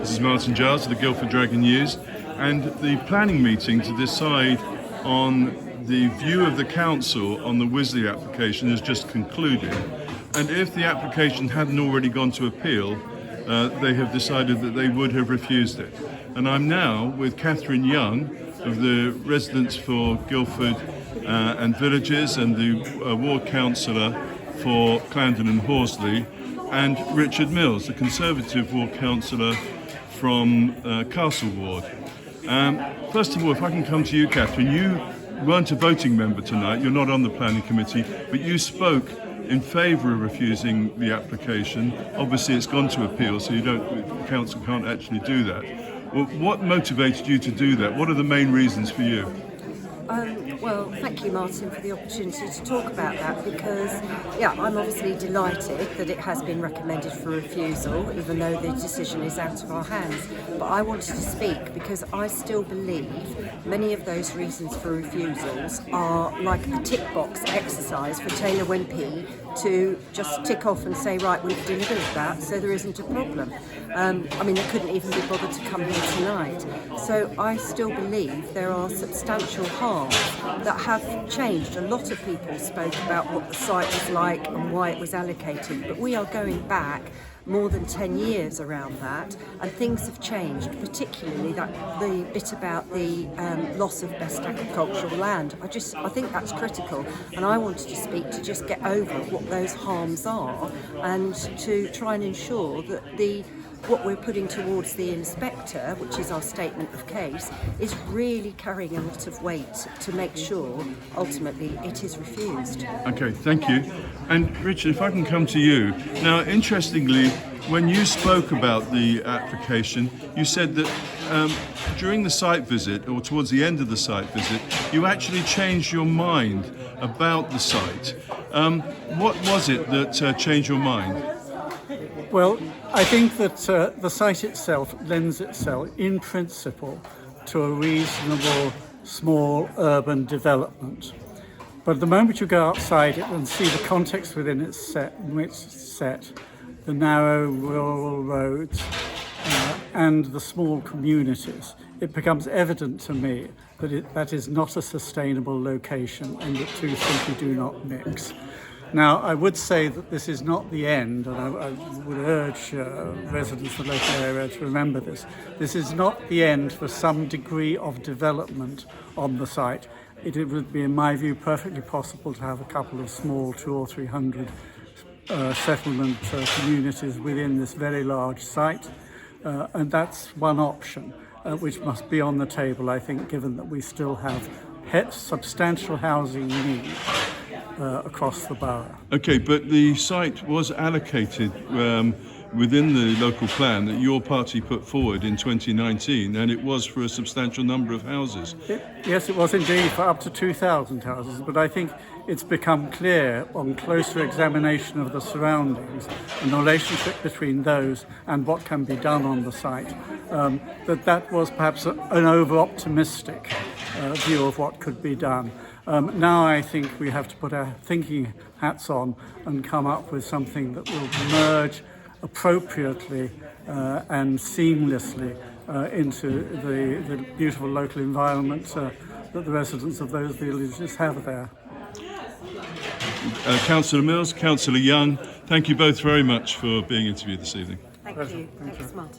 This is Martin Giles of the Guildford Dragon News, and the planning meeting to decide on the view of the council on the Wisley application has just concluded. And if the application hadn't already gone to appeal, they have decided that they would have refused it. And I'm now with Catherine Young of the Residents for Guildford and Villages and the Ward Councillor for Clarendon and Horsley, and Richard Mills, the Conservative Ward Councillor from Castle Ward. First of all, if I can come to you, Catherine, you weren't a voting member tonight, you're not on the planning committee, but you spoke in favour of refusing the application. Obviously it's gone to appeal, so the council can't actually do that. Well, what motivated you to do that? What are the main reasons for you? Well, thank you, Martin, for the opportunity to talk about that, because, I'm obviously delighted that it has been recommended for refusal, even though the decision is out of our hands. But I wanted to speak because I still believe many of those reasons for refusals are like a tick box exercise for Taylor Wimpey to just tick off and say, right, we've delivered that, so there isn't a problem. They couldn't even be bothered to come here tonight. So I still believe there are substantial harms that have changed. A lot of people spoke about what the site was like and why it was allocated, but we are going back more than 10 years around that, and things have changed, particularly the bit about the loss of best agricultural land. I think that's critical, and I wanted to speak to just get over what those harms are and to try and ensure that what we're putting towards the inspector, which is our statement of case, is really carrying a lot of weight to make sure ultimately it is refused. Okay, thank you. And Richard, if I can come to you. Now, interestingly, when you spoke about the application, you said that during the site visit, or towards the end of the site visit, you actually changed your mind about the site. What was it that changed your mind? Well, I think that the site itself lends itself, in principle, to a reasonable small urban development. But the moment you go outside it and see the context within its set, the narrow rural roads and the small communities, it becomes evident to me that that is not a sustainable location and that two simply do not mix. Now, I would say that this is not the end, and I would urge residents of the local area to remember this. This is not the end for some degree of development on the site. It would be, in my view, perfectly possible to have a couple of small 200 or 300 settlement communities within this very large site, and that's one option which must be on the table, I think, given that we still have substantial housing needs across the borough. Okay, but the site was allocated within the local plan that your party put forward in 2019, and it was for a substantial number of houses. Yes, it was indeed for up to 2,000 houses, but I think it's become clear on closer examination of the surroundings and the relationship between those and what can be done on the site, that was perhaps an over-optimistic view of what could be done. Now I think we have to put our thinking hats on and come up with something that will merge appropriately and seamlessly into the beautiful local environment that the residents of those villages have there. Councillor Mills, Councillor Young, thank you both very much for being interviewed this evening. Thank you. Thanks, Martin.